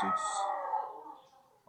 6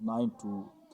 9 to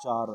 4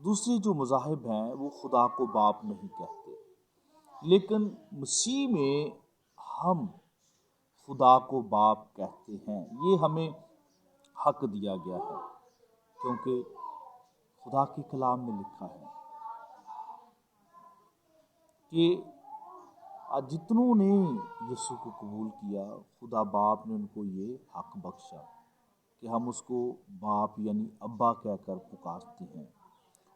دوسرے جو مذاہب ہیں وہ خدا کو باپ نہیں کہتے، لیکن مسیح میں ہم خدا کو باپ کہتے ہیں۔ یہ ہمیں حق دیا گیا ہے، کیونکہ خدا کے کلام میں لکھا ہے کہ جتنوں نے یسوع کو قبول کیا، خدا باپ نے ان کو یہ حق بخشا کہ ہم اس کو باپ یعنی ابا کہہ کر پکارتے ہیں۔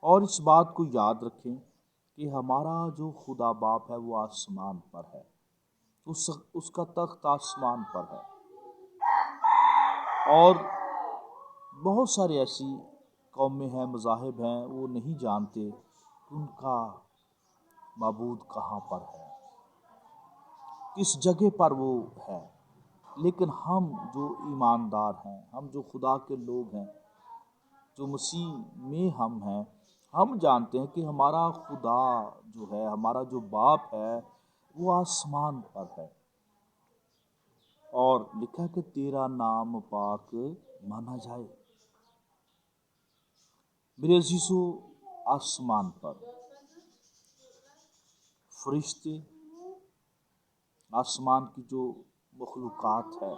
اور اس بات کو یاد رکھیں کہ ہمارا جو خدا باپ ہے وہ آسمان پر ہے، اس کا تخت آسمان پر ہے، اور بہت سارے ایسی قومیں ہیں، مذاہب ہیں، وہ نہیں جانتے کہ ان کا معبود کہاں پر ہے، کس جگہ پر وہ ہے۔ لیکن ہم جو ایماندار ہیں، ہم جو خدا کے لوگ ہیں، جو مسیح میں ہم ہیں، ہم جانتے ہیں کہ ہمارا خدا جو ہے، ہمارا جو باپ ہے وہ آسمان پر ہے، اور لکھا کہ تیرا نام پاک مانا جائے۔ میرے عزیزو، آسمان پر فرشتے، آسمان کی جو مخلوقات ہے،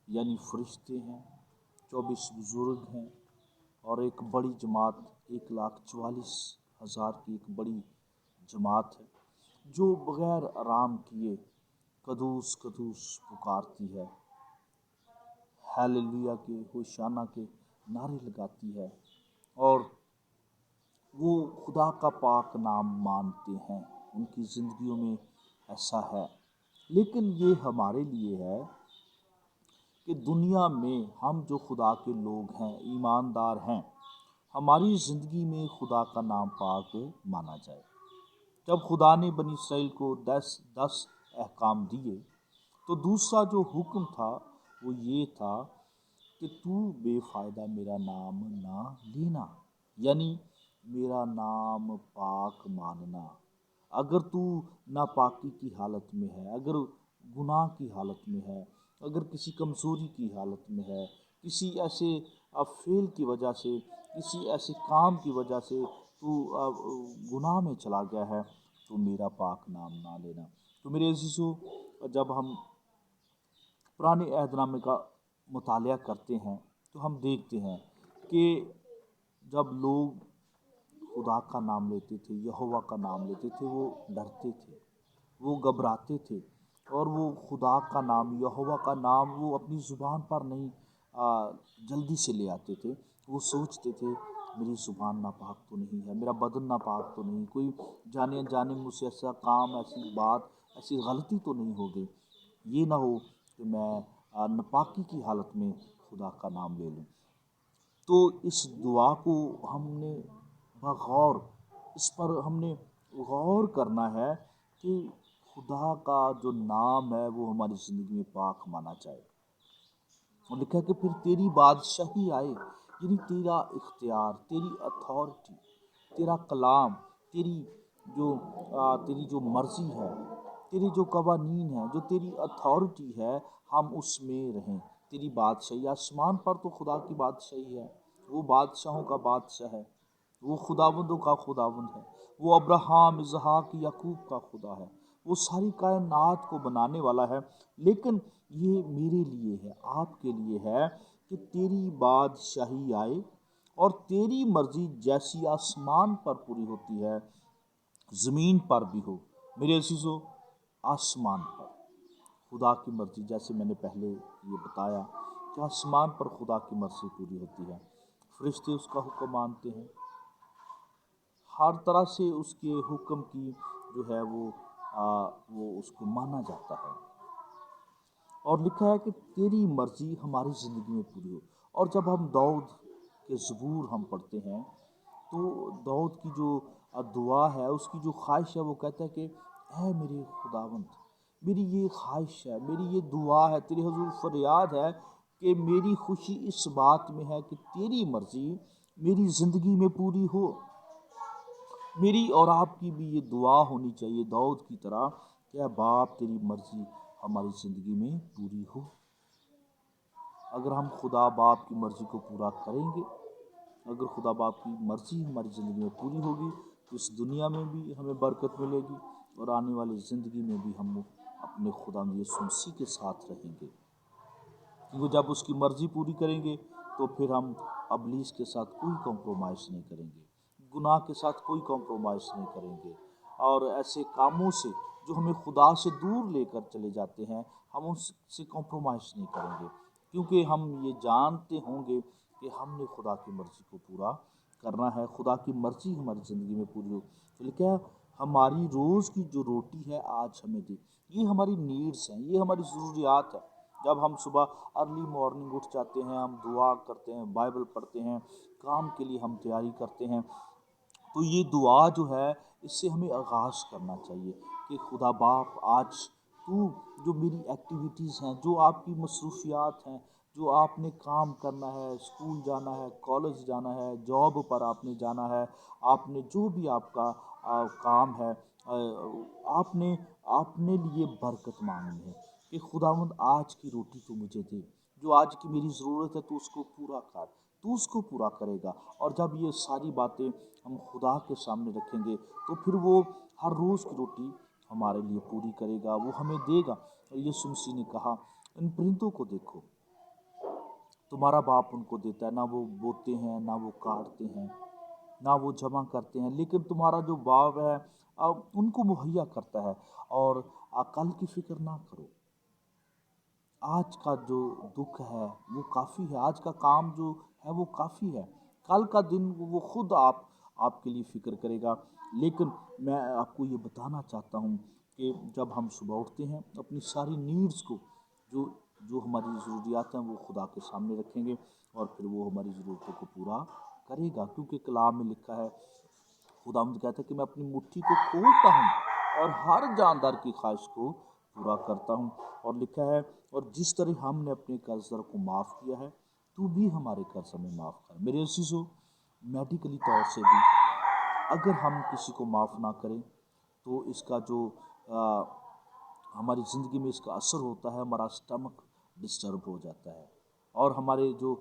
یعنی فرشتے ہیں، 24 بزرگ ہیں، اور ایک بڑی جماعت 1,44,000 کی ایک بڑی جماعت ہے جو بغیر آرام کیے قدوس قدوس پکارتی ہے، ہیلیلویا کے، ہوشانہ کے نعرے لگاتی ہے، اور وہ خدا کا پاک نام مانتے ہیں۔ ان کی زندگیوں میں ایسا ہے، لیکن یہ ہمارے لیے ہے کہ دنیا میں ہم جو خدا کے لوگ ہیں، ایماندار ہیں، ہماری زندگی میں خدا کا نام پاک مانا جائے۔ جب خدا نے بنی اسرائیل کو 10 احکام دیے، تو دوسرا جو حکم تھا وہ یہ تھا کہ تو بے فائدہ میرا نام نہ لینا، یعنی میرا نام پاک ماننا۔ اگر تو ناپاکی کی حالت میں ہے، اگر گناہ کی حالت میں ہے، اگر کسی کمزوری کی حالت میں ہے، کسی ایسے فعل کی وجہ سے، کسی ایسے کام کی وجہ سے تو گناہ میں چلا گیا ہے، تو میرا پاک نام نہ لینا۔ تو میرے عزیزو، جب ہم پرانے عہد نامے کا مطالعہ کرتے ہیں تو ہم دیکھتے ہیں کہ جب لوگ خدا کا نام لیتے تھے، یہوہ کا نام لیتے تھے، وہ ڈرتے تھے، وہ گھبراتے تھے، اور وہ خدا کا نام، یہوہ کا نام وہ اپنی زبان پر نہیں جلدی سے لے آتے تھے۔ وہ سوچتے تھے میری زبان ناپاک تو نہیں ہے، میرا بدن ناپاک تو نہیں، کوئی جانے انجانے مجھ سے ایسا کام، ایسی بات، ایسی غلطی تو نہیں ہو گئی، یہ نہ ہو کہ میں ناپاکی کی حالت میں خدا کا نام لے لوں۔ تو اس دعا کو ہم نے بغور، اس پر ہم نے غور کرنا ہے کہ خدا کا جو نام ہے وہ ہماری زندگی میں پاک مانا جائے۔ اور لکھا کہ پھر تیری بادشاہی آئے، یعنی تیرا اختیار، تیری اتھارٹی، تیرا کلام، تیری جو مرضی ہے، تیری جو قوانین ہیں، جو تیری اتھارٹی ہے، ہم اس میں رہیں۔ تیری بادشاہی، آسمان پر تو خدا کی بادشاہی ہے، وہ بادشاہوں کا بادشاہ ہے، وہ خداوندوں کا خداوند ہے، وہ ابراہیم، اسحاق، یعقوب کا خدا ہے، وہ ساری کائنات کو بنانے والا ہے۔ لیکن یہ میرے لیے ہے، آپ کے لیے ہے کہ تیری بادشاہی آئے اور تیری مرضی جیسی آسمان پر پوری ہوتی ہے، زمین پر بھی ہو۔ میرے عزیزو، آسمان پر خدا کی مرضی، جیسے میں نے پہلے یہ بتایا کہ آسمان پر خدا کی مرضی پوری ہوتی ہے، فرشتے اس کا حکم مانتے ہیں، ہر طرح سے اس کے حکم کی جو ہے وہ اس کو مانا جاتا ہے، اور لکھا ہے کہ تیری مرضی ہماری زندگی میں پوری ہو۔ اور جب ہم داؤد کے زبور ہم پڑھتے ہیں تو داؤد کی جو دعا ہے، اس کی جو خواہش ہے، وہ کہتا ہے کہ اے میرے خداوند، میری یہ خواہش ہے، میری یہ دعا ہے، تیرے حضور فریاد ہے کہ میری خوشی اس بات میں ہے کہ تیری مرضی میری زندگی میں پوری ہو۔ میری اور آپ کی بھی یہ دعا ہونی چاہیے داؤد کی طرح کہ اے باپ، تیری مرضی ہماری زندگی میں پوری ہو۔ اگر ہم خدا باپ کی مرضی کو پورا کریں گے اگر خدا باپ کی مرضی ہماری زندگی میں پوری ہوگی تو اس دنیا میں بھی ہمیں برکت ملے گی اور آنے والی زندگی میں بھی ہم اپنے خدا یسوع مسیح کے ساتھ رہیں گے، کیونکہ جب اس کی مرضی پوری کریں گے تو پھر ہم ابلیس کے ساتھ کوئی کمپرومائز نہیں کریں گے، گناہ کے ساتھ کوئی کمپرومائز نہیں کریں گے، اور ایسے کاموں سے جو ہمیں خدا سے دور لے کر چلے جاتے ہیں ہم ان سے کمپرومائز نہیں کریں گے، کیونکہ ہم یہ جانتے ہوں گے کہ ہم نے خدا کی مرضی کو پورا کرنا ہے، خدا کی مرضی ہماری زندگی میں پوری ہو۔ تو کیا ہماری روز کی جو روٹی ہے آج ہمیں دے، یہ ہماری نیڈس ہیں، یہ ہماری ضروریات ہے۔ جب ہم صبح ارلی مارننگ اٹھ جاتے ہیں، ہم دعا کرتے ہیں، بائبل پڑھتے ہیں، کام کے لیے ہم تیاری کرتے ہیں، تو یہ دعا جو ہے اس سے ہمیں آغاز کرنا چاہیے کہ خدا باپ آج تو جو میری ایکٹیویٹیز ہیں، جو آپ کی مصروفیات ہیں، جو آپ نے کام کرنا ہے، اسکول جانا ہے، کالج جانا ہے، جاب پر آپ نے جانا ہے، آپ نے جو بھی آپ کا کام ہے، آپ نے لیے برکت مانگنی ہے کہ خداوند آج کی روٹی تو مجھے دے، جو آج کی میری ضرورت ہے تو اس کو پورا کر، تو اس کو پورا کرے گا۔ اور جب یہ ساری باتیں ہم خدا کے سامنے رکھیں گے تو پھر وہ ہر روز کی روٹی ہمارے لیے پوری کرے گا، وہ ہمیں دے گا۔ اور یسوع مسیح نے کہا ان پرندوں کو دیکھو، تمہارا باپ ان کو دیتا ہے، نہ وہ بوتے ہیں، نہ وہ کاٹتے ہیں، نہ وہ جمع کرتے ہیں، لیکن تمہارا جو باپ ہے ان کو مہیا کرتا ہے۔ اور کل کی فکر نہ کرو، آج کا جو دکھ ہے وہ کافی ہے، آج کا کام جو ہے وہ کافی ہے، کل کا دن وہ خود آپ کے لیے فکر کرے گا۔ لیکن میں آپ کو یہ بتانا چاہتا ہوں کہ جب ہم صبح اٹھتے ہیں اپنی ساری نیڈز کو، جو ہماری ضروریات ہیں وہ خدا کے سامنے رکھیں گے اور پھر وہ ہماری ضرورتوں کو پورا کرے گا، کیونکہ کلام میں لکھا ہے، خداوند کہتا ہے کہ میں اپنی مٹھی کو کھولتا ہوں اور ہر جاندار کی خواہش کو پورا کرتا ہوں۔ اور لکھا ہے اور جس طرح ہم نے اپنے قرضدار کو معاف کیا ہے تو بھی ہمارے قرض ہمیں معاف کر۔ میرے عزیزو، میڈیکلی طور سے بھی اگر ہم کسی کو معاف نہ کریں تو اس کا جو ہماری زندگی میں اس کا اثر ہوتا ہے، ہمارا اسٹمک ڈسٹرب ہو جاتا ہے اور ہمارے جو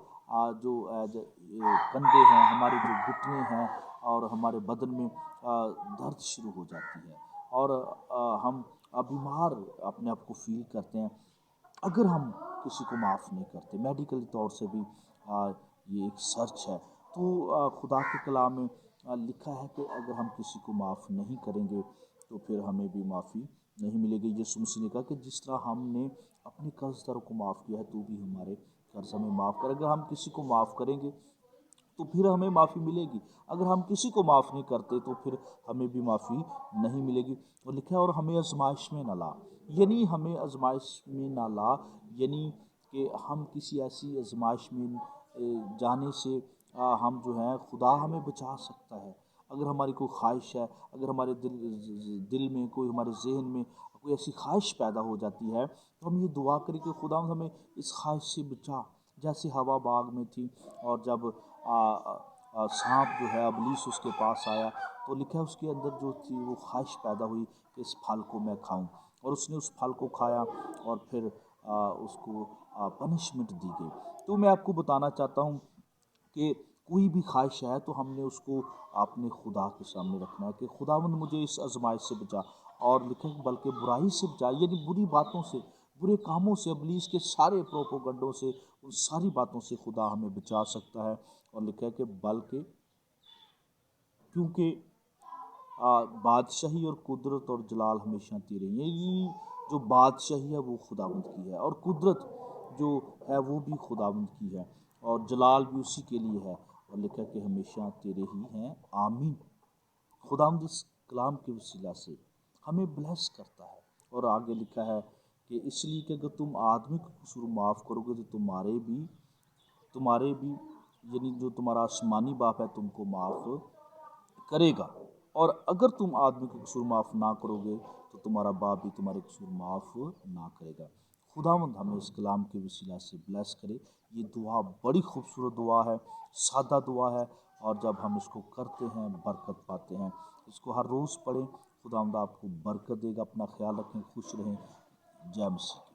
کندھے ہیں، ہمارے جو گھٹنے ہیں اور ہمارے بدن میں درد شروع ہو جاتی ہے اور ہم بیمار اپنے آپ کو فیل کرتے ہیں اگر ہم کسی کو معاف نہیں کرتے۔ میڈیکلی طور سے بھی یہ ایک سرچ ہے، تو خدا کے کلام میں لکھا ہے کہ اگر ہم کسی کو معاف نہیں کریں گے تو پھر ہمیں بھی معافی نہیں ملے گی۔ یسوع مسیح نے کہا کہ جس طرح ہم نے اپنے قرض داروں کو معاف کیا ہے تو بھی ہمارے قرض ہمیں معاف کر۔ اگر ہم کسی کو معاف کریں گے تو پھر ہمیں معافی ملے گی، اگر ہم کسی کو معاف نہیں کرتے تو پھر ہمیں بھی معافی نہیں ملے گی۔ اور لکھا ہے اور ہمیں آزمائش میں نہ لا، یعنی ہمیں آزمائش میں نہ لا، یعنی کہ ہم کسی ایسی آزمائش میں جانے سے ہم جو ہیں خدا ہمیں بچا سکتا ہے۔ اگر ہماری کوئی خواہش ہے، اگر ہمارے دل میں کوئی، ہمارے ذہن میں کوئی ایسی خواہش پیدا ہو جاتی ہے تو ہم یہ دعا کریں کہ خدا ہمیں اس خواہش سے بچا، جیسے ہوا باغ میں تھی اور جب سانپ جو ہے ابلیس اس کے پاس آیا تو لکھا ہے اس کے اندر جو تھی وہ خواہش پیدا ہوئی کہ اس پھل کو میں کھاؤں، اور اس نے اس پھل کو کھایا اور پھر اس کو پنشمنٹ دی گئی۔ تو میں آپ کو بتانا چاہتا ہوں کہ کوئی بھی خواہش ہے تو ہم نے اس کو اپنے خدا کے سامنے رکھنا ہے کہ خداوند مجھے اس آزمائش سے بچا، اور لکھا ہے بلکہ برائی سے بچا، یعنی بری باتوں سے، برے کاموں سے، ابلیس کے سارے پروپوگنڈوں سے، ان ساری باتوں سے خدا ہمیں بچا سکتا ہے۔ اور لکھا ہے کہ بلکہ کیونکہ بادشاہی اور قدرت اور جلال ہمیشہ تیرے، یعنی جو بادشاہی ہے وہ خداوند کی ہے اور قدرت جو ہے وہ بھی خداوند کی ہے اور جلال بھی اسی کے لیے ہے، اور لکھا کہ ہمیشہ تیرے ہی ہیں، آمین۔ خداوند اس کلام کے وسیلہ سے ہمیں بلیس کرتا ہے، اور آگے لکھا ہے کہ اس لیے کہ اگر تم آدمی کو قصور معاف کرو گے تو تمہارے بھی یعنی جو تمہارا آسمانی باپ ہے تم کو معاف کرے گا، اور اگر تم آدمی کو قصور معاف نہ کرو گے تو تمہارا باپ بھی تمہارے قصور معاف نہ کرے گا۔ خداوند ہمیں اس کلام کے وسیلہ سے بلیس کرے۔ یہ دعا بڑی خوبصورت دعا ہے، سادہ دعا ہے، اور جب ہم اس کو کرتے ہیں برکت پاتے ہیں۔ اس کو ہر روز پڑھیں، خداوند آپ کو برکت دے گا۔ اپنا خیال رکھیں، خوش رہیں، جے مسیح۔